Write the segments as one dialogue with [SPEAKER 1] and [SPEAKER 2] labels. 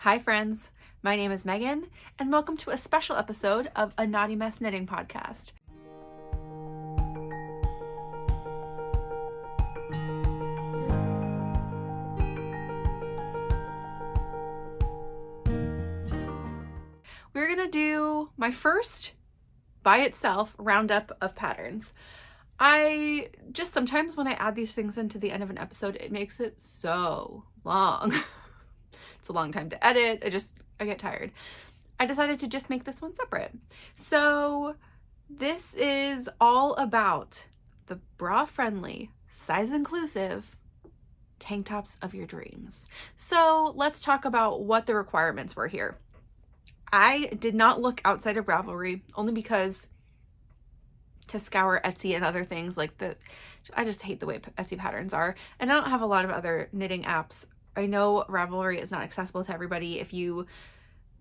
[SPEAKER 1] Hi friends, my name is Megan, and welcome to a special episode of A Naughty Mess Knitting Podcast. We're gonna do my first, by itself, roundup of patterns. I just sometimes when I add these things into the end of an episode, it makes it so long. It's a long time to edit. I get tired. I decided to just make this one separate. So this is all about the bra-friendly, size-inclusive tank tops of your dreams. So let's talk about what the requirements were here. I did not look outside of Ravelry only because to scour Etsy and other things I just hate the way Etsy patterns are. And I don't have a lot of other knitting apps. I know Ravelry is not accessible to everybody. If you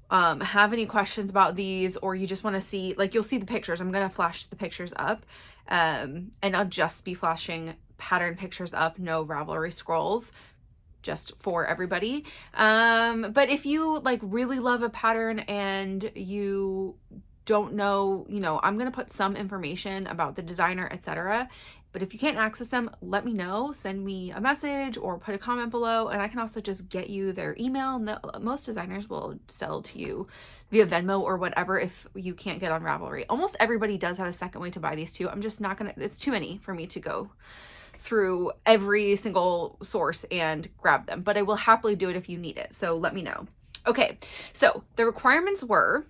[SPEAKER 1] have any questions about these, or you just want to see, you'll see the pictures. I'm going to flash the pictures up, and I'll just be flashing pattern pictures up, no Ravelry scrolls, just for everybody. But if you really love a pattern and you don't know, I'm going to put some information about the designer, etc. But if you can't access them, let me know, send me a message or put a comment below, and I can also just get you their email. Most designers will sell to you via Venmo or whatever if you can't get on Ravelry. Almost everybody does have a second way to buy these too. I'm just not gonna, it's too many for me to go through every single source and grab them, but I will happily do it if you need it. So let me know. Okay, so the requirements were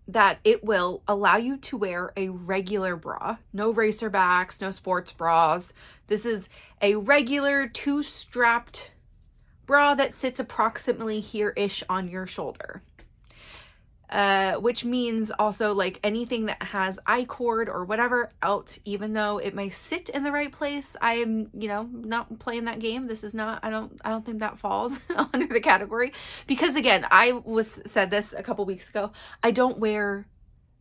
[SPEAKER 1] that it will allow you to wear a regular bra, no racer backs, no sports bras. This is a regular two-strapped bra that sits approximately here-ish on your shoulder. Which means also anything that has I-cord or whatever out, even though it may sit in the right place. I am, not playing that game. This is not, I don't think that falls under the category, because again, I said this a couple weeks ago. I don't wear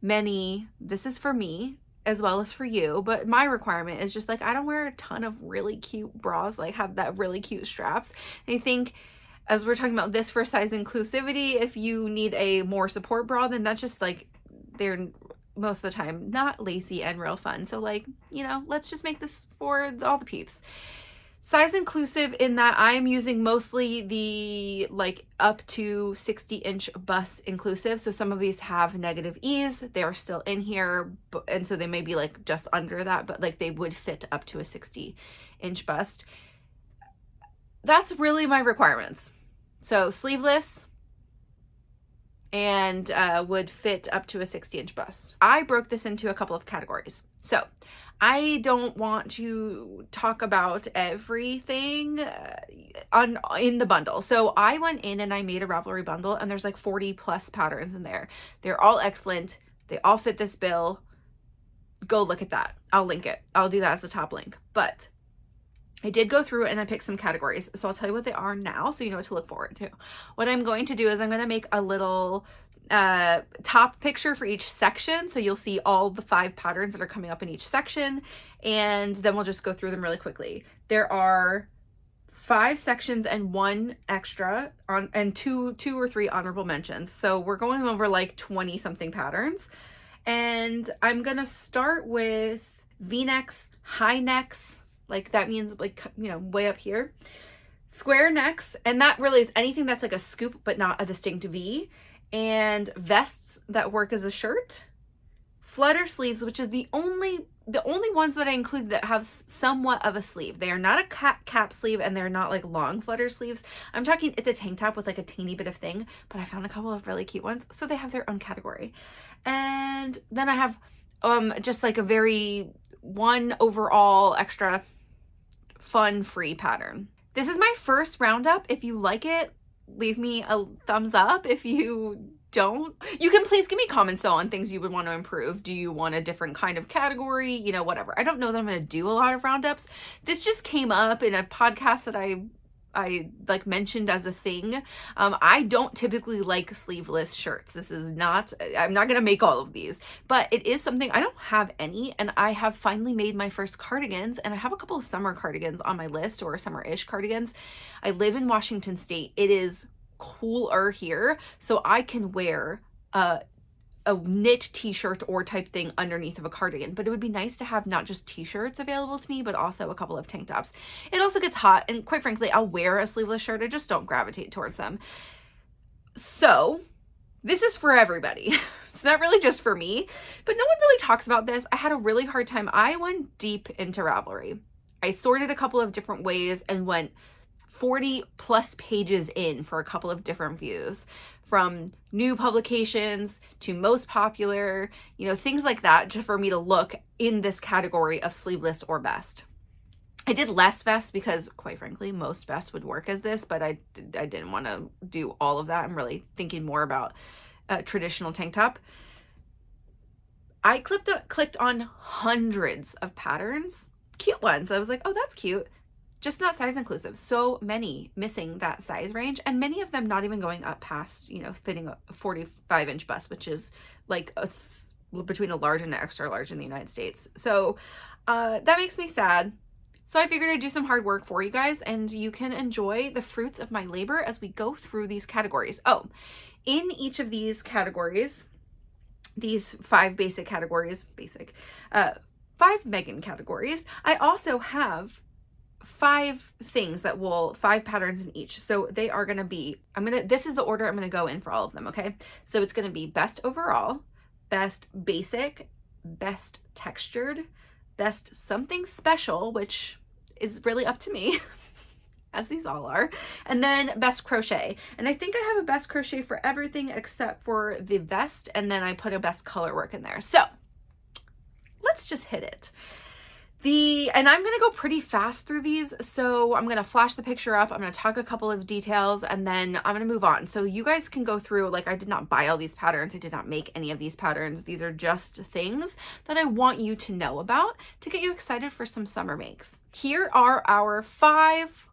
[SPEAKER 1] many, this is for me as well as for you, but my requirement is just I don't wear a ton of really cute bras, have that really cute straps. And I think, as we're talking about this for size inclusivity, if you need a more support bra, then that's just they're most of the time not lacy and real fun. So let's just make this for all the peeps. Size inclusive in that I'm using mostly the up to 60-inch bust inclusive. So some of these have negative ease. They are still in here, and so they may be just under that, but they would fit up to a 60-inch bust. That's really my requirements. So sleeveless and would fit up to a 60-inch bust. I broke this into a couple of categories. So I don't want to talk about everything in the bundle. So I went in and I made a Ravelry bundle, and there's 40 plus patterns in there. They're all excellent. They all fit this bill. Go look at that. I'll link it. I'll do that as the top link. But I did go through and I picked some categories. So I'll tell you what they are now so you know what to look forward to. What I'm going to do is I'm going to make a little top picture for each section. So you'll see all the 5 patterns that are coming up in each section. And then we'll just go through them really quickly. There are 5 sections and 1 extra and two or three honorable mentions. So we're going over 20 something patterns. And I'm going to start with V-necks, high necks. That means way up here, square necks, and that really is anything that's a scoop but not a distinct V, and vests that work as a shirt, flutter sleeves, which is the only ones that I include that have somewhat of a sleeve. They are not a cap sleeve, and they're not long flutter sleeves. I'm talking it's a tank top with a teeny bit of thing, but I found a couple of really cute ones, so they have their own category. And then I have just a very one overall extra fun free pattern. This is my first roundup. If you like it, leave me a thumbs up. If you don't, you can please give me comments though on things you would want to improve. Do you want a different kind of category? Whatever. I don't know that I'm going to do a lot of roundups. This just came up in a podcast that I mentioned as a thing. I don't typically like sleeveless shirts. This is not, I'm not going to make all of these, but it is something, I don't have any, and I have finally made my first cardigans, and I have a couple of summer cardigans on my list, or summer-ish cardigans. I live in Washington State. It is cooler here, so I can wear a knit t-shirt or type thing underneath of a cardigan. But it would be nice to have not just t-shirts available to me, but also a couple of tank tops. It also gets hot, and quite frankly, I'll wear a sleeveless shirt. I just don't gravitate towards them. So this is for everybody. It's not really just for me, but no one really talks about this. I had a really hard time. I went deep into Ravelry. I sorted a couple of different ways and went 40 plus pages in for a couple of different views, from new publications to most popular, you know, things like that, just for me to look in this category of sleeveless or vest. I did less vests because, quite frankly, most vests would work as this, but I didn't want to do all of that. I'm really thinking more about a traditional tank top. I clicked on hundreds of patterns, cute ones. I was like, oh, that's cute. Just not size inclusive. So many missing that size range, and many of them not even going up past, you know, fitting a 45-inch bust, which is like between a large and an extra large in the United States. So that makes me sad. So I figured I'd do some hard work for you guys, and you can enjoy the fruits of my labor as we go through these categories. Oh, in each of these categories, these 5 basic categories, 5 Megan categories, I also have 5 things that will, 5 patterns in each. So they are going to be, this is the order I'm going to go in for all of them. Okay. So it's going to be best overall, best basic, best textured, best something special, which is really up to me, as these all are, and then best crochet. And I think I have a best crochet for everything except for the vest, and then I put a best color work in there. So let's just hit it. And I'm gonna go pretty fast through these, so I'm gonna flash the picture up, I'm gonna talk a couple of details, and then I'm gonna move on. So you guys can go through, like, I did not buy all these patterns, I did not make any of these patterns. These are just things that I want you to know about to get you excited for some summer makes. Here are our 5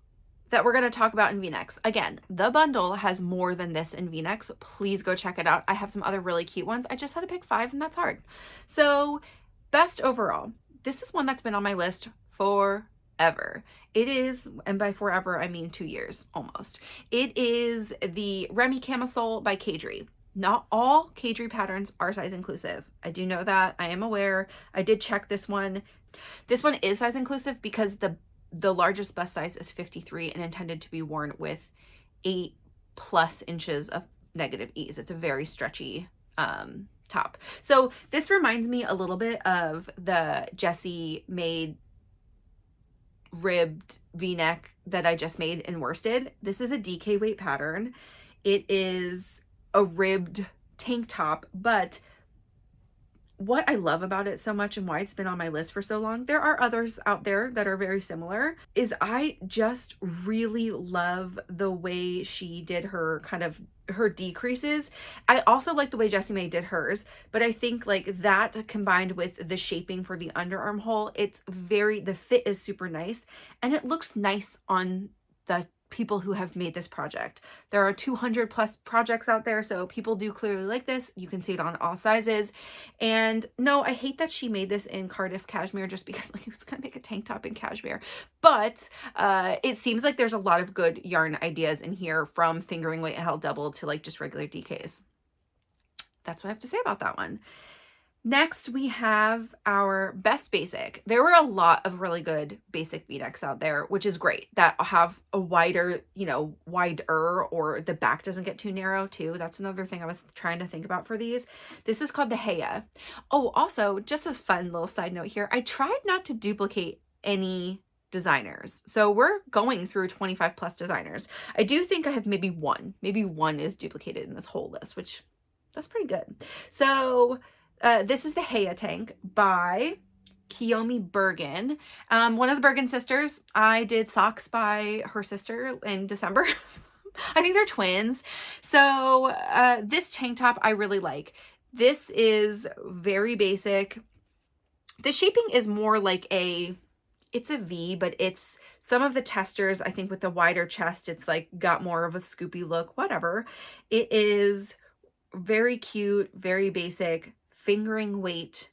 [SPEAKER 1] that we're going to talk about in V-necks. Again, the bundle has more than this in V-necks. So please go check it out. I have some other really cute ones. I just had to pick 5, and that's hard. So best overall. This is one that's been on my list forever. It is, and by forever, I mean 2 years almost. It is the Remy Camisole by Kadri. Not all Kadri patterns are size inclusive. I do know that. I am aware. I did check this one. This one is size inclusive because the largest bust size is 53 and intended to be worn with 8+ inches of negative ease. It's a very stretchy top. So this reminds me a little bit of the Jessie made ribbed V-neck that I just made in worsted. This is a DK weight pattern. It is a ribbed tank top, but what I love about it so much and why it's been on my list for so long, there are others out there that are very similar, is I just really love the way she did her her decreases. I also like the way Jessie May did hers, but I think like that combined with the shaping for the underarm hole, the fit is super nice, and it looks nice on the people who have made this project. There are 200+ projects out there, so people do clearly like this. You can see it on all sizes. And no, I hate that she made this in Cardiff cashmere just because like it was gonna make a tank top in cashmere. But it seems like there's a lot of good yarn ideas in here, from fingering weight held double to like just regular DKs. That's what I have to say about that one. Next, we have our best basic. There were a lot of really good basic V-necks out there, which is great, that have a wider, wider, or the back doesn't get too narrow too. That's another thing I was trying to think about for these. This is called the Heya. Oh, also, just a fun little side note here. I tried not to duplicate any designers. So we're going through 25+ designers. I do think I have maybe one is duplicated in this whole list, which that's pretty good. So this is the Heya tank by Kiyomi Bergen. One of the Bergen sisters. I did socks by her sister in December. I think they're twins. So this tank top I really like. This is very basic. The shaping is more like it's a V, but it's some of the testers, I think with the wider chest, it's like got more of a scoopy look, whatever. It is very cute, very basic, fingering weight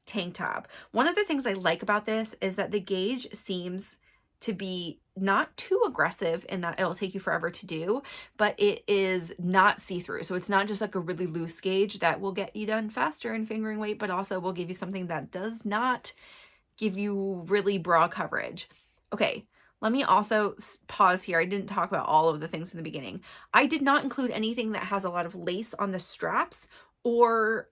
[SPEAKER 1] tank top. One of the things I like about this is that the gauge seems to be not too aggressive in that it'll take you forever to do, but it is not see-through. So it's not just like a really loose gauge that will get you done faster in fingering weight, but also will give you something that does not give you really broad coverage. Okay, let me also pause here. I didn't talk about all of the things in the beginning. I did not include anything that has a lot of lace on the straps or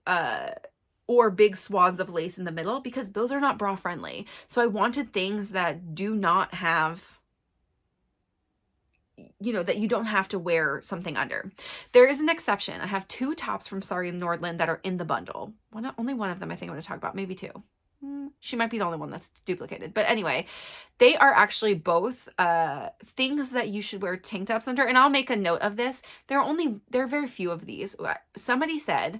[SPEAKER 1] big swaths of lace in the middle, because those are not bra friendly. So I wanted things that do not have, you know, that you don't have to wear something under. There is an exception. I have 2 tops from Sari Nordland that are in the bundle. Only one of them I think I'm going to talk about, maybe 2. She might be the only one that's duplicated. But anyway, they are actually both things that you should wear tank tops under. And I'll make a note of this. There are very few of these. Somebody said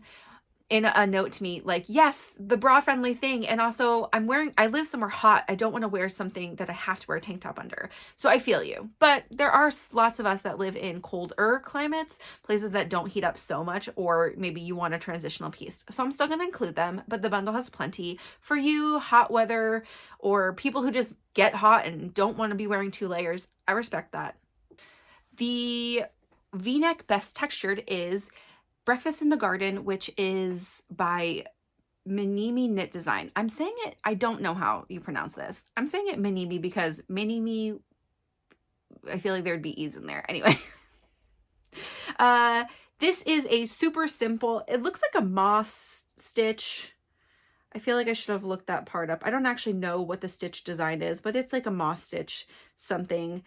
[SPEAKER 1] in a note to me, like, yes, the bra friendly thing. And also I live somewhere hot. I don't want to wear something that I have to wear a tank top under. So I feel you. But there are lots of us that live in colder climates, places that don't heat up so much, or maybe you want a transitional piece. So I'm still going to include them, but the bundle has plenty for you, hot weather, or people who just get hot and don't want to be wearing 2 layers. I respect that. The V-neck best textured is Breakfast in the Garden, which is by Minimi Knit Design. I'm saying it, I don't know how you pronounce this. I'm saying it Minimi because Minimi, I feel like there would be E's in there. Anyway. This is a super simple, it looks like a moss stitch. I feel like I should have looked that part up. I don't actually know what the stitch design is, but it's like a moss stitch something.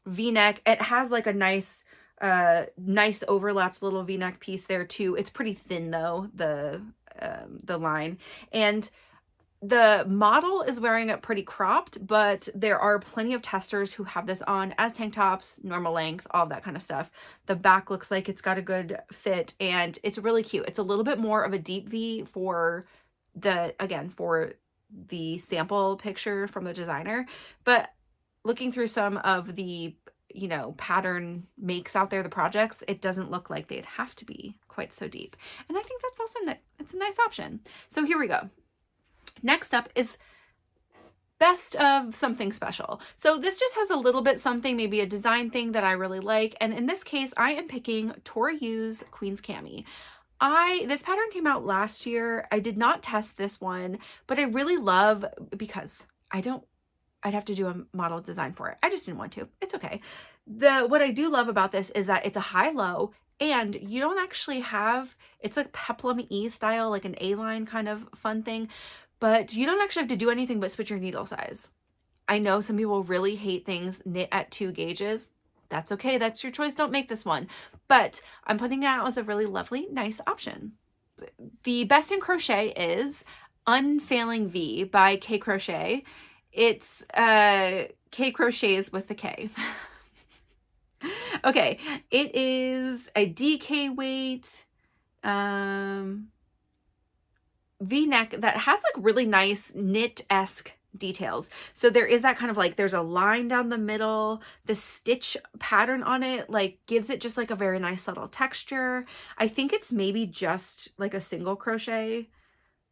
[SPEAKER 1] V-neck. It has like a nice overlapped little V-neck piece there too. It's pretty thin though, the line. And the model is wearing it pretty cropped, but there are plenty of testers who have this on as tank tops, normal length, all that kind of stuff. The back looks like it's got a good fit and it's really cute. It's a little bit more of a deep V for the sample picture from the designer, but looking through some of the, you know, pattern makes out there, the projects, it doesn't look like they'd have to be quite so deep. And I think that's also, it's a nice option. So here we go. Next up is best of something special. So this just has a little bit something, maybe a design thing that I really like. And in this case, I am picking Tori Yu's Queen's Cami. This pattern came out last year. I did not test this one, but I really love, because I'd have to do a model design for it. I just didn't want to. It's okay. What I do love about this is that it's a high-low, and you don't actually have, it's like peplum-y style, like an A-line kind of fun thing, but you don't actually have to do anything but switch your needle size. I know some people really hate things knit at 2 gauges. That's okay. That's your choice. Don't make this one. But I'm putting it out as a really lovely, nice option. The best in crochet is Unfailing V by K Crochet. It's K Crochets with a K. Okay, it is a DK weight V-neck that has like really nice knit-esque details. So there is that kind of like, there's a line down the middle. The stitch pattern on it like gives it just like a very nice subtle texture. I think it's maybe just like a single crochet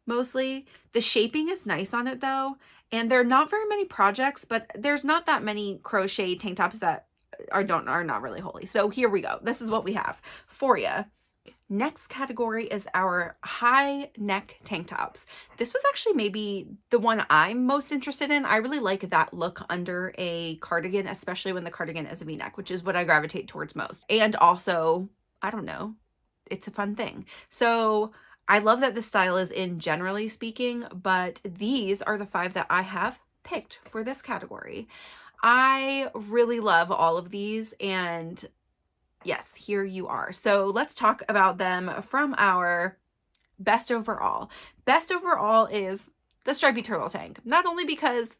[SPEAKER 1] mostly. The shaping is nice on it though. And there are not very many projects, but there's not that many crochet tank tops that are not really holy. So here we go. This is what we have for you. Next category is our high neck tank tops. This was actually maybe the one I'm most interested in. I really like that look under a cardigan, especially when the cardigan is a V-neck, which is what I gravitate towards most. And also, I don't know, it's a fun thing. So I love that the style is in, generally speaking, but these are the 5 that I have picked for this category. I really love all of these, and yes, here you are. So let's talk about them from our best overall. Best overall is the stripy turtle tank, not only because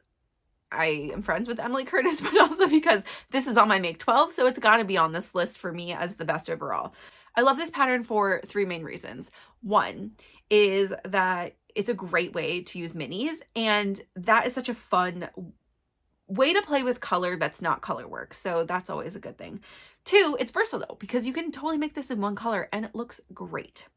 [SPEAKER 1] I am friends with Emily Curtis, but also because this is on my Make 12, so it's got to be on this list for me as the best overall. I love this pattern for 3 main reasons. One is that it's a great way to use minis, and that is such a fun way to play with color that's not color work, so that's always a good thing. 2, it's versatile because you can totally make this in one color and it looks great.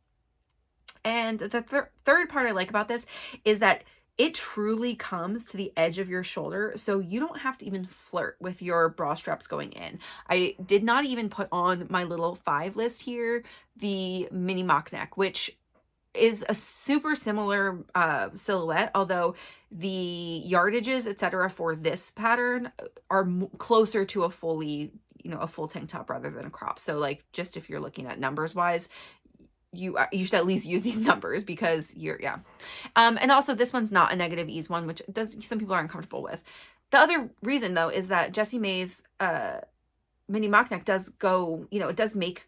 [SPEAKER 1] And the third part I like about this is that it truly comes to the edge of your shoulder, so you don't have to even flirt with your bra straps going in. I did not even put on my little 5 list here, the mini mock neck, which is a super similar silhouette, although the yardages, etc., for this pattern are closer to a fully, a full tank top rather than a crop. So like, just if you're looking at numbers wise, you should at least use these numbers because yeah. And also this one's not a negative ease one, which some people aren't comfortable with. The other reason though is that Jessie May's mini mock neck does go, it does make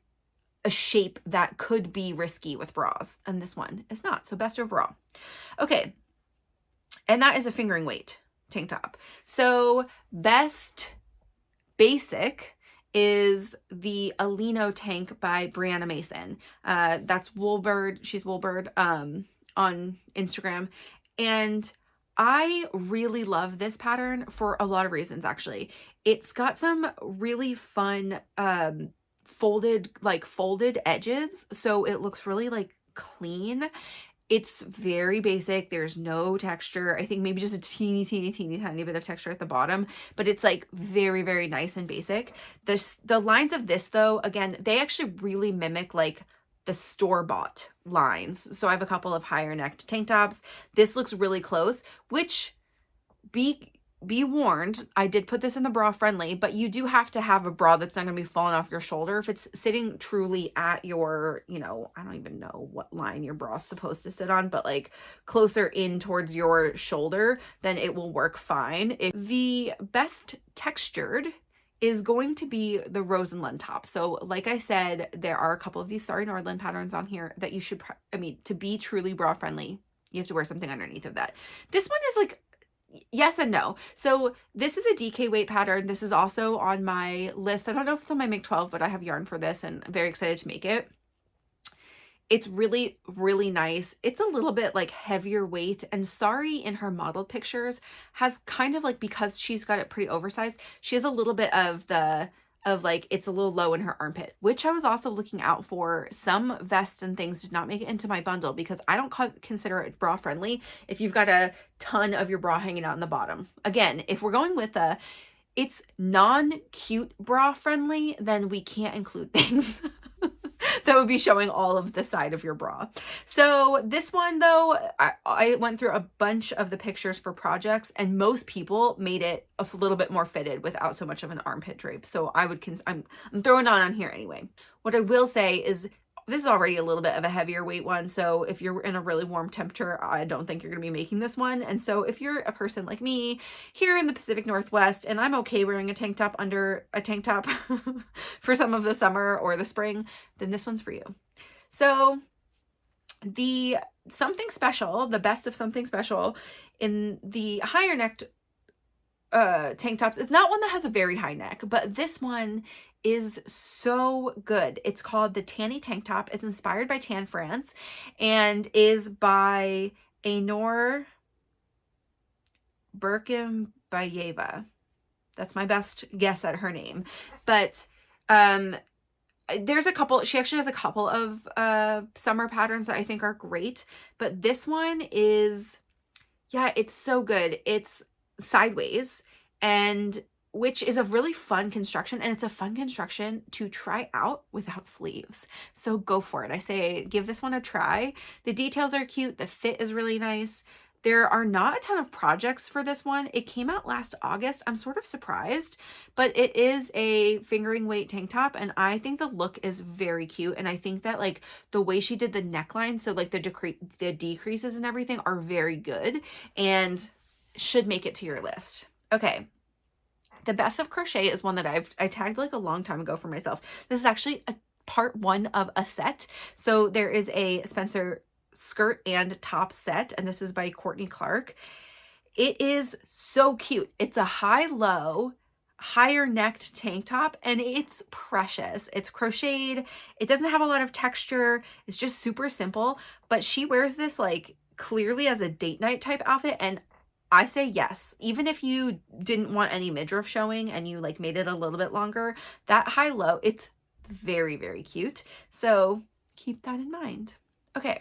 [SPEAKER 1] a shape that could be risky with bras, and this one is not. So best overall. Okay, and that is a fingering weight tank top. So best basic is the Alino tank by Brianna Mason. That's Woolbird. She's Woolbird on Instagram, and I really love this pattern for a lot of reasons. Actually, it's got some really fun folded edges, so it looks really like clean. It's very basic. There's no texture. I think maybe just a teeny tiny bit of texture at the bottom, but it's like very, very nice and basic. The lines of this though, again, they actually really mimic like the store-bought lines. So I have a couple of higher necked tank tops. This looks really close, which be warned, I did put this in the bra friendly, but you do have to have a bra that's not going to be falling off your shoulder. If it's sitting truly at your, I don't even know what line your bra is supposed to sit on, but like closer in towards your shoulder, then it will work fine. The best textured is going to be the Rose and Lund top. So like I said, there are a couple of these Starry Nordland patterns on here that you should, to be truly bra friendly, you have to wear something underneath of that. This one is like, yes and no. So this is a DK weight pattern. This is also on my list. I don't know if it's on my Make 12, but I have yarn for this and I'm very excited to make it. It's really, really nice. It's a little bit like heavier weight, and Sari in her model pictures has kind of like, because she's got it pretty oversized, she has a little bit of like it's a little low in her armpit, which I was also looking out for. Some vests and things did not make it into my bundle because I don't consider it bra friendly if you've got a ton of your bra hanging out in the bottom. Again, if we're going with it's non-cute bra friendly, then we can't include things that would be showing all of the side of your bra. So this one though, I went through a bunch of the pictures for projects, and most people made it a little bit more fitted without so much of an armpit drape. So I'm throwing it on here anyway. What I will say is this is already a little bit of a heavier weight one. So if you're in a really warm temperature, I don't think you're going to be making this one. And so if you're a person like me here in the Pacific Northwest, and I'm okay wearing a tank top under a tank top for some of the summer or the spring, then this one's for you. So the something special, the best of something special in the higher necked tank tops is not one that has a very high neck, but this one is so good. It's called the Tanny Tank Top. It's inspired by Tan France and is by Ainur Birkenbayeva. That's my best guess at her name. But there's a couple, she actually has a couple of summer patterns that I think are great, but this one is, yeah, it's so good. It's sideways, and which is a really fun construction, and it's a fun construction to try out without sleeves. So go for it. I say give this one a try. The details are cute. The fit is really nice. There are not a ton of projects for this one. It came out last August. I'm sort of surprised, but it is a fingering weight tank top, and I think the look is very cute. And I think that like the way she did the neckline, so like the decreases and everything are very good and should make it to your list. Okay. The best of crochet is one that I tagged like a long time ago for myself. This is actually a part 1 of a set. So there is a Spencer skirt and top set, and this is by Courtney Clark. It is so cute. It's a high-low, higher necked tank top, and it's precious. It's crocheted. It doesn't have a lot of texture. It's just super simple, but she wears this like clearly as a date night type outfit, and I say yes. Even if you didn't want any midriff showing and you like made it a little bit longer, that high-low, it's very, very cute. So keep that in mind. Okay.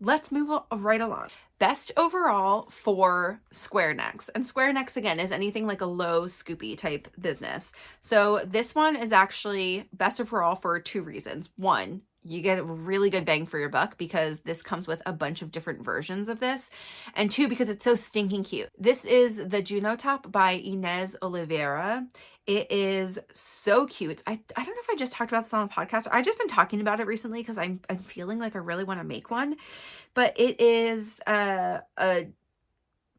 [SPEAKER 1] let's move right along. Best overall for square necks. And square necks, again, is anything like a low scoopy type business. So this one is actually best overall for 2 reasons. One, you get a really good bang for your buck because this comes with a bunch of different versions of this. And 2, because it's so stinking cute. This is the Juno top by Inez Oliveira. It is so cute. I don't know if I just talked about this on a podcast. I've just been talking about it recently because I'm feeling like I really want to make one. But it is a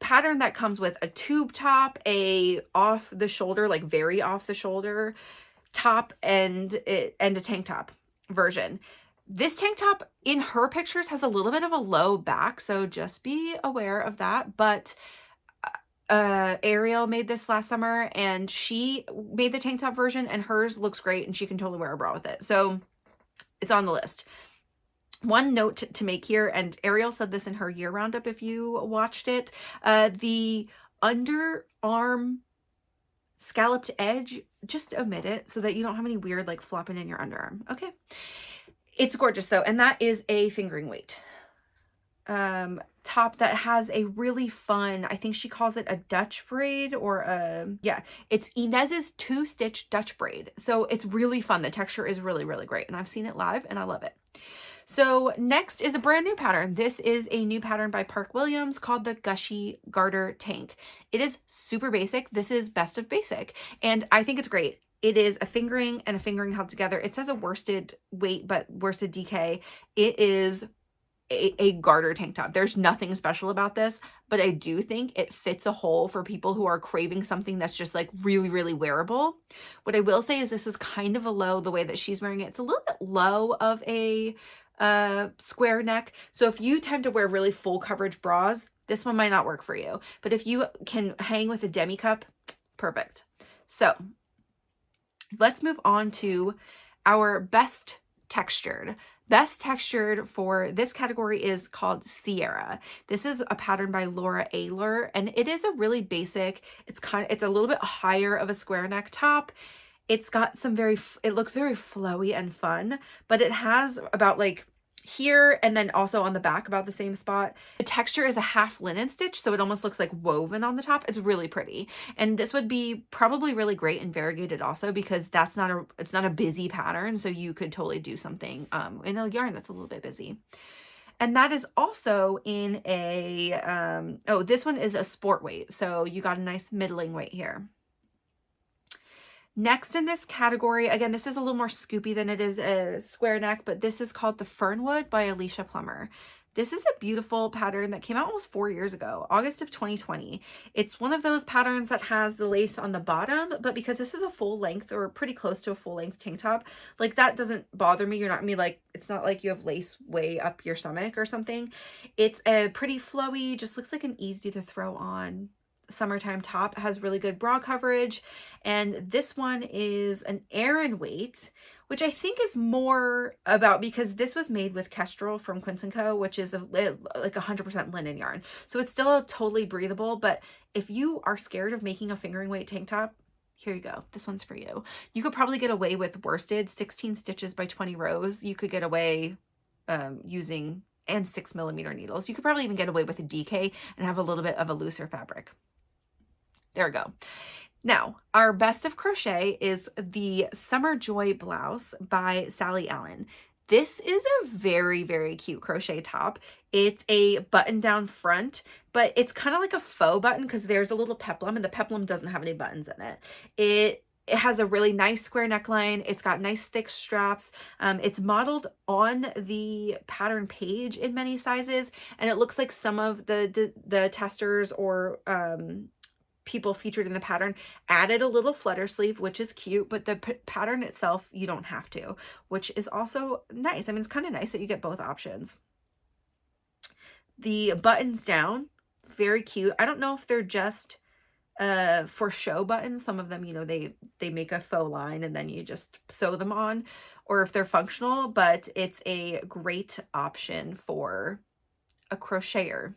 [SPEAKER 1] pattern that comes with a tube top, a off the shoulder, like very off the shoulder top, and a tank top version. This tank top in her pictures has a little bit of a low back, so just be aware of that. But Ariel made this last summer and she made the tank top version, and hers looks great and she can totally wear a bra with it. So it's on the list. One note to make here, and Ariel said this in her year roundup if you watched it, the underarm scalloped edge, just omit it so that you don't have any weird like flopping in your underarm. Okay. It's gorgeous though, and that is a fingering weight top that has a really fun, I think she calls it a Dutch braid, or yeah, it's Inez's 2-stitch Dutch braid. So it's really fun. The texture is really, really great, and I've seen it live and I love it. So next is a brand new pattern. This is a new pattern by Park Williams called the Gushy Garter Tank. It is super basic. This is best of basic, and I think it's great. It is a fingering and a fingering held together. It says a worsted weight, but worsted DK. It is a garter tank top. There's nothing special about this, but I do think it fits a hole for people who are craving something that's just like really, really wearable. What I will say is this is kind of a low, the way that she's wearing it. It's a little bit low of a square neck. So if you tend to wear really full coverage bras, this one might not work for you. But if you can hang with a demi cup, perfect. So let's move on to our best textured. Best textured for this category is called Sierra. This is a pattern by Laura Ayler, and it is a really basic, it's a little bit higher of a square neck top. It's got some it looks very flowy and fun, but it has about like here and then also on the back about the same spot. The texture is a half linen stitch, so it almost looks like woven on the top. It's really pretty. And this would be probably really great in variegated also, because it's not a busy pattern, so you could totally do something in a yarn that's a little bit busy. And that is also in a oh, this one is a sport weight, so you got a nice middling weight here. Next in this category, again, this is a little more scoopy than it is a square neck, but this is called the Fernwood by Alicia Plummer. This is a beautiful pattern that came out almost 4 years ago, August of 2020. It's one of those patterns that has the lace on the bottom, but because this is a full length or pretty close to a full length tank top, like that doesn't bother me. You're not me like, it's not like you have lace way up your stomach or something. It's a pretty flowy, just looks like an easy to throw on summertime top. It has really good bra coverage, and this one is an Aran weight, which I think is more about, because this was made with Kestrel from Quince & Co, which is like 100% linen yarn, so it's still totally breathable. But if you are scared of making a fingering weight tank top, here you go. This one's for you. You could probably get away with worsted 16 stitches by 20 rows. You could get away using and 6mm needles. You could probably even get away with a DK and have a little bit of a looser fabric. There we go. Now, our best of crochet is the Summer Joy blouse by Sally Allen. This is a very, very cute crochet top. It's a button down front, but it's kind of like a faux button because there's a little peplum, and the peplum doesn't have any buttons in it. It has a really nice square neckline. It's got nice thick straps. It's modeled on the pattern page in many sizes, and it looks like some of the testers or people featured in the pattern added a little flutter sleeve, which is cute, but the pattern itself, you don't have to, which is also nice. I mean, it's kind of nice that you get both options. The buttons down, very cute. I don't know if they're just for show buttons. Some of them, you know, they make a faux line and then you just sew them on, or if they're functional, but it's a great option for a crocheter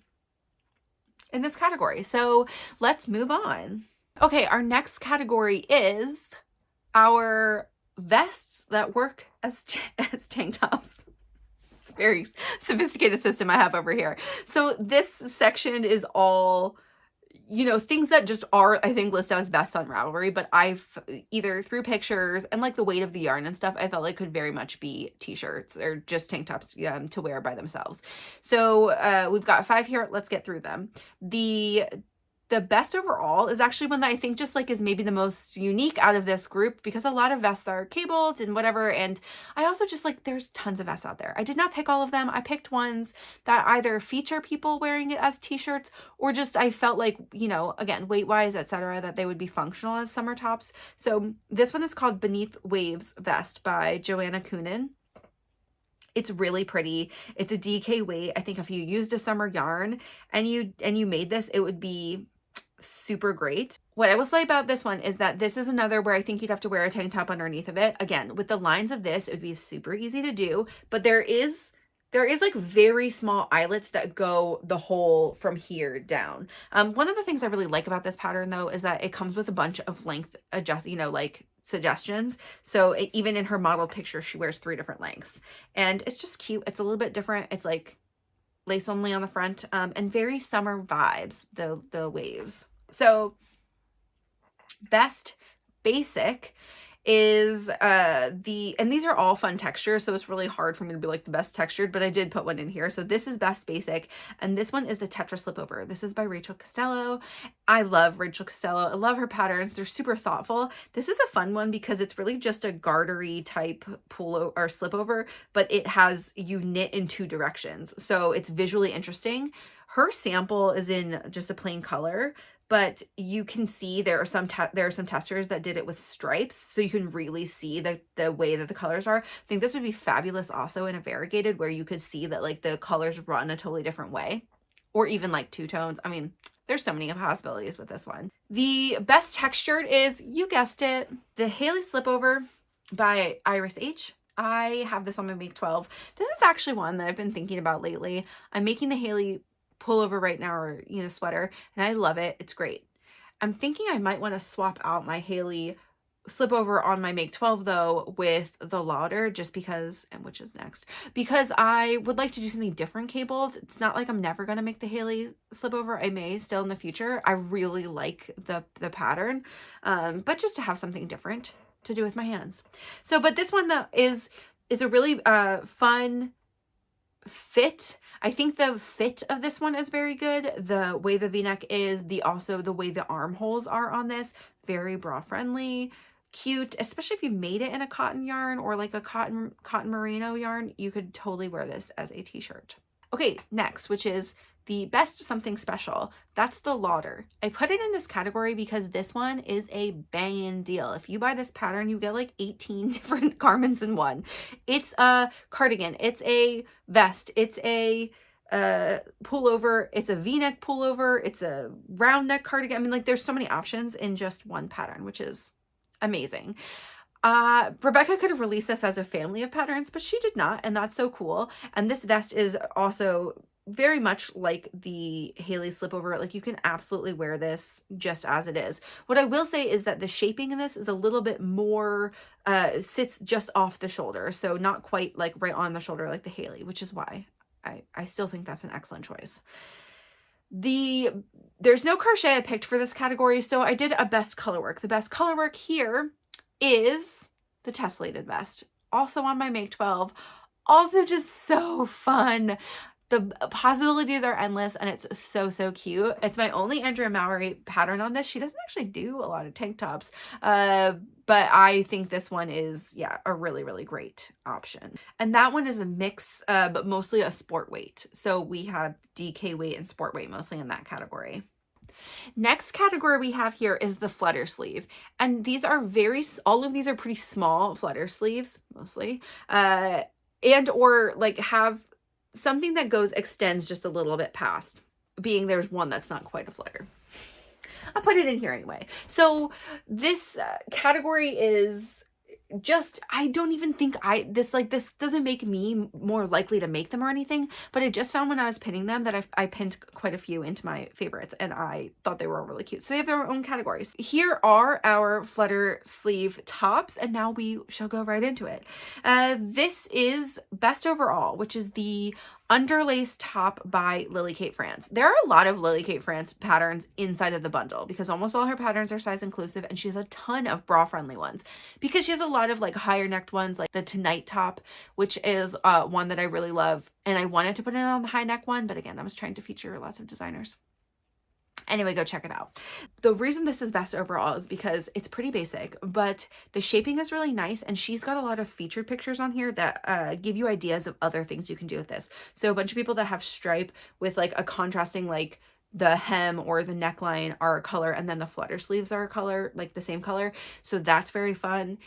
[SPEAKER 1] in this category. So let's move on. Okay, our next category is our vests that work as tank tops. It's a very sophisticated system I have over here. So this section is all, you know, things that just are, I think, listed as best on Ravelry, but I've either through pictures and like the weight of the yarn and stuff, I felt like could very much be t-shirts or just tank tops to wear by themselves. So we've got 5 here. Let's get through them. The best overall is actually one that I think just like is maybe the most unique out of this group, because a lot of vests are cabled and whatever. And I also just like, there's tons of vests out there. I did not pick all of them. I picked ones that either feature people wearing it as t-shirts or just I felt like, you know, again, weight wise, etc., that they would be functional as summer tops. So this one is called Beneath Waves Vest by Joanna Coonan. It's really pretty. It's a DK weight. I think if you used a summer yarn and you made this, it would be super great. What I will say about this one is that this is another where I think you'd have to wear a tank top underneath of it. Again, with the lines of this, it would be super easy to do, but there is like very small eyelets that go the whole from here down. One of the things I really like about this pattern though is that it comes with a bunch of length like suggestions. So even in her model picture, she wears 3 different lengths and it's just cute. It's a little bit different. It's like lace only on the front, and very summer vibes, the waves. So best basic is and these are all fun textures, so it's really hard for me to be like the best textured, but I did put one in here. So this is best basic, and this one is the Tetra slip over. This is by Rachel Costello. I love Rachel Costello. I love her patterns. They're super thoughtful. This is a fun one because it's really just a gartery type pull or slip over, but it has, you knit in 2 directions, so it's visually interesting. Her sample is in just a plain color, but you can see there are some testers that did it with stripes, so you can really see the way that the colors are. I think this would be fabulous also in a variegated where you could see that like the colors run a totally different way, or even like 2 tones. I mean, there's so many possibilities with this one. The best textured is, you guessed it, the Haley Slipover by Iris H. I have this on my Make 12. This is actually one that I've been thinking about lately. I'm making the Haley pullover right now, or you know, sweater, and I love it. It's great. I'm thinking I might want to swap out my Haley slipover on my Make 12 though with the Lauder, just because, and which is next, because I would like to do something different cabled. It's not like I'm never going to make the Haley slipover. I may still in the future. I really like the pattern, but just to have something different to do with my hands. So, but this one though is a really fun fit. I think the fit of this one is very good. The way the V-neck is, also the way the armholes are on this, very bra friendly, cute, especially if you made it in a cotton yarn or like a cotton merino yarn. You could totally wear this as a t-shirt. Okay, next, which is the best something special. That's the Lauder. I put it in this category because this one is a banging deal. If you buy this pattern, you get like 18 different garments in one. It's a cardigan, it's a vest, it's a pullover, it's a V-neck pullover, it's a round neck cardigan. I mean, like there's so many options in just one pattern, which is amazing. Rebecca could have released this as a family of patterns, but she did not, and that's so cool. And this vest is also very much like the Haley slipover. Like you can absolutely wear this just as it is. What I will say is that the shaping in this is a little bit more, sits just off the shoulder. So not quite like right on the shoulder like the Haley, which is why I still think that's an excellent choice. There's no crochet I picked for this category, so I did a best color work. The best color work here is the tessellated vest, also on my Make 12. Also just so fun. The possibilities are endless and it's so, so cute. It's my only Andrea Mowry pattern on this. She doesn't actually do a lot of tank tops, but I think this one is, yeah, a really, really great option. And that one is a mix, but mostly a sport weight. So we have DK weight and sport weight mostly in that category. Next category we have here is the Flutter Sleeve. And these are all of these are pretty small Flutter sleeves, mostly, and or like have something that extends just a little bit past, being there's one that's not quite a flutter. I'll put it in here anyway. So this category is just, I don't even think this doesn't make me more likely to make them or anything, but I just found when I was pinning them that I pinned quite a few into my favorites, and I thought they were all really cute. So they have their own categories. Here are our Flutter Sleeve tops, and now we shall go right into it. This is Best Overall, which is the underlace top by Lily Kate France. There are a lot of Lily Kate France patterns inside of the bundle because almost all her patterns are size inclusive, and she has a ton of bra friendly ones because she has a lot of like higher necked ones, like the Tonight top, which is one that I really love, and I wanted to put it on the high neck one, but again, I was trying to feature lots of designers. Anyway, go check it out. The reason this is Best Overall is because it's pretty basic, but the shaping is really nice, and she's got a lot of featured pictures on here that give you ideas of other things you can do with this. So a bunch of people that have stripe with like a contrasting, like the hem or the neckline are a color, and then the flutter sleeves are a color, like the same color. So that's very fun.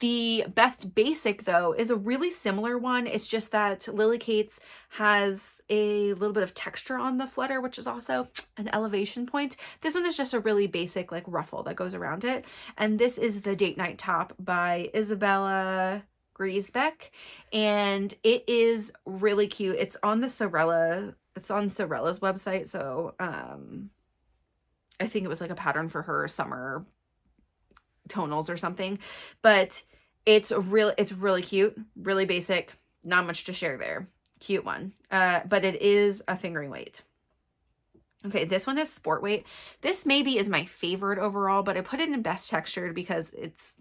[SPEAKER 1] The Best Basic, though, is a really similar one. It's just that Lily Kate's has a little bit of texture on the flutter, which is also an elevation point. This one is just a really basic like ruffle that goes around it. And this is the Date Night top by Isabella Griesbeck, and it is really cute. It's on the Sorella. It's on Sorella's website, so I think it was like a pattern for her summer tonals or something, but it's really cute, really basic, not much to share there. Cute one, but it is a fingering weight. Okay, this one is sport weight. This maybe is my favorite overall, but I put it in best textured because it's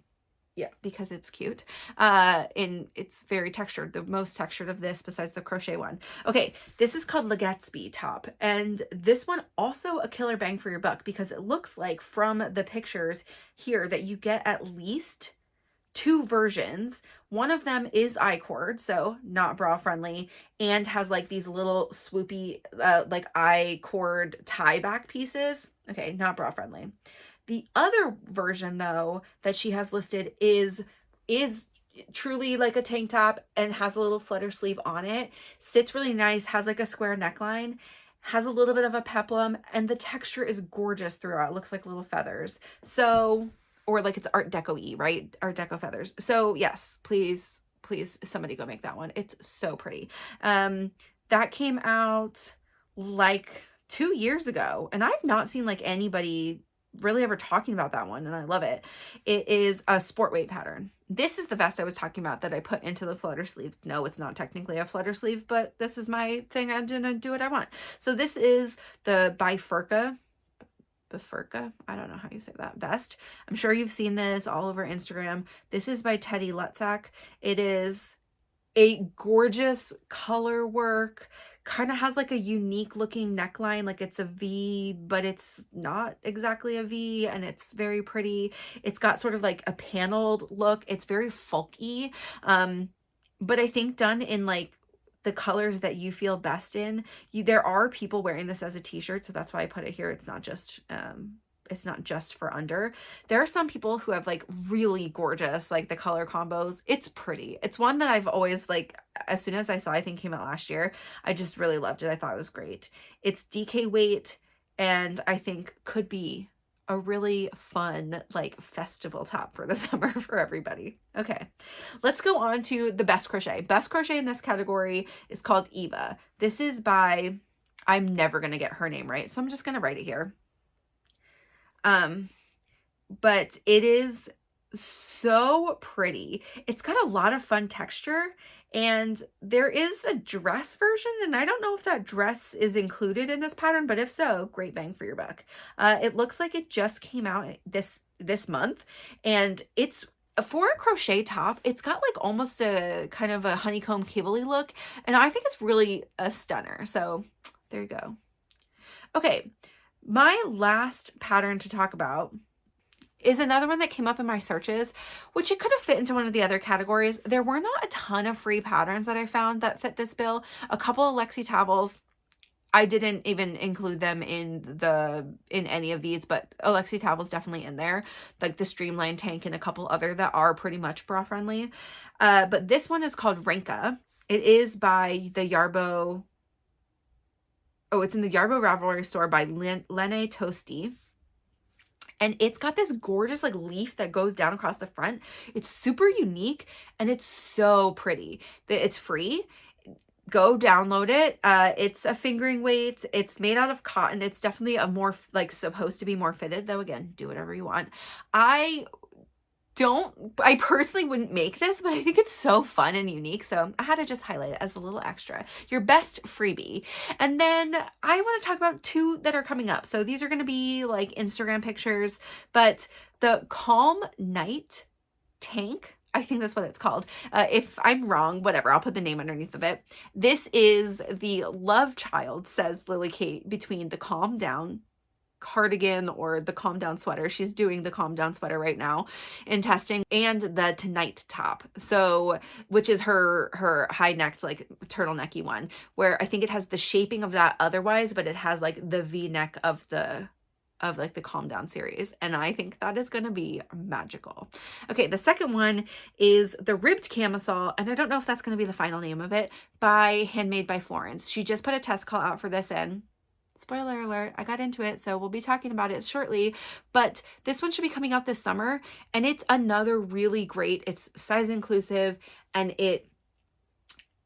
[SPEAKER 1] cute. And it's very textured, the most textured of this besides the crochet one. Okay, this is called Le Gatsby top, and this one also a killer bang for your buck because it looks like from the pictures here that you get at least 2 versions. One of them is I-cord, so not bra friendly, and has like these little swoopy like I-cord tie back pieces. Okay, not bra friendly. The other version, though, that she has listed is truly like a tank top and has a little flutter sleeve on it. Sits really nice, has like a square neckline, has a little bit of a peplum, and the texture is gorgeous throughout. It looks like little feathers. So, or like it's Art Deco-y, right? Art Deco feathers. So yes, please, please, somebody go make that one. It's so pretty. That came out like 2 years ago, and I've not seen like anybody really ever talking about that one, and I love it. It is a sport weight pattern. This is the vest I was talking about that I put into the flutter sleeves. No, it's not technically a flutter sleeve, but this is my thing. I'm gonna do what I want. So this is the Bifurca, I don't know how you say that, vest. I'm sure you've seen this all over Instagram. This is by Teddy Lutzak. It is a gorgeous color work, kind of has like a unique looking neckline, like it's a V, but it's not exactly a V, and it's very pretty. It's got sort of like a paneled look. It's very folky, but I think done in like the colors that you feel best in. There are people wearing this as a t-shirt, so that's why I put it here. It's not just for under. There are some people who have like really gorgeous, like the color combos. It's pretty. It's one that I've always like, as soon as I saw, I think came out last year, I just really loved it. I thought it was great. It's DK weight, and I think could be a really fun like festival top for the summer for everybody. Okay, let's go on to the Best Crochet. Best Crochet in this category is called Eva. This is by, I'm never gonna get her name right, so I'm just gonna write it here. But it is so pretty. It's got a lot of fun texture, and there is a dress version, and I don't know if that dress is included in this pattern, but if so, great bang for your buck. It looks like it just came out this month, and it's for a crochet top. It's got like almost a kind of a honeycomb cable-y look, and I think it's really a stunner. So there you go. Okay, my last pattern to talk about is another one that came up in my searches, which it could have fit into one of the other categories. There were not a ton of free patterns that I found that fit this bill. A couple of Lexi Towels, I didn't even include them in any of these, but Alexi Towel's definitely in there, like the Streamline Tank and a couple other that are pretty much bra friendly. But this one is called Renka. It is by the Yarbo. Oh, it's in the Yarbo Ravelry store by Lene Toasty. And it's got this gorgeous like leaf that goes down across the front. It's super unique and it's so pretty. It's free. Go download it. It's a fingering weight. It's made out of cotton. It's definitely a more like supposed to be more fitted, though again, do whatever you want. I personally wouldn't make this, but I think it's so fun and unique. So I had to just highlight it as a little extra. Your best freebie. And then I want to talk about two that are coming up. So these are going to be like Instagram pictures, but the Calm Night tank, I think that's what it's called. If I'm wrong, whatever, I'll put the name underneath of it. This is the love child, says Lily Kate, between the Calm Down cardigan or the Calm Down sweater. She's doing the Calm Down sweater right now in testing, and the Tonight top. So, which is her high necked, like turtlenecky one, where I think it has the shaping of that otherwise, but it has like the V-neck of like the Calm Down series. And I think that is going to be magical. Okay. The second one is the ribbed camisole. And I don't know if that's going to be the final name of it, by Handmade by Florence. She just put a test call out for this in. Spoiler alert, I got into it, so we'll be talking about it shortly, but this one should be coming out this summer, and it's another really great, it's size inclusive, and it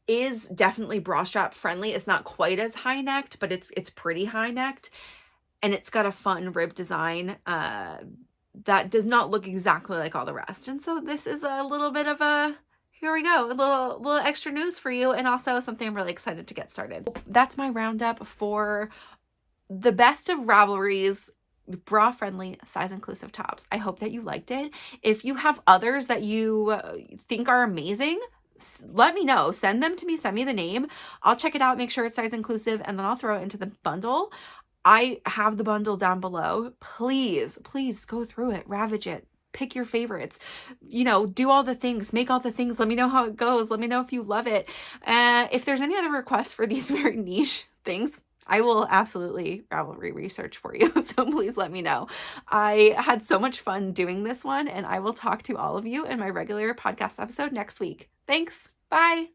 [SPEAKER 1] is definitely bra strap friendly. It's not quite as high necked, but it's pretty high necked, and it's got a fun rib design that does not look exactly like all the rest. And so this is a little bit of a, here we go, a little extra news for you, and also something I'm really excited to get started. That's my roundup for the best of Ravelry's bra friendly, size inclusive tops. I hope that you liked it. If you have others that you think are amazing, let me know. Send them to me. Send me the name. I'll check it out, make sure it's size inclusive, and then I'll throw it into the bundle. I have the bundle down below. Please go through it, ravage it. Pick your favorites, you know, do all the things, make all the things. Let me know how it goes. Let me know if you love it. If there's any other requests for these very niche things, I will absolutely Ravelry research for you. So please let me know. I had so much fun doing this one, and I will talk to all of you in my regular podcast episode next week. Thanks. Bye.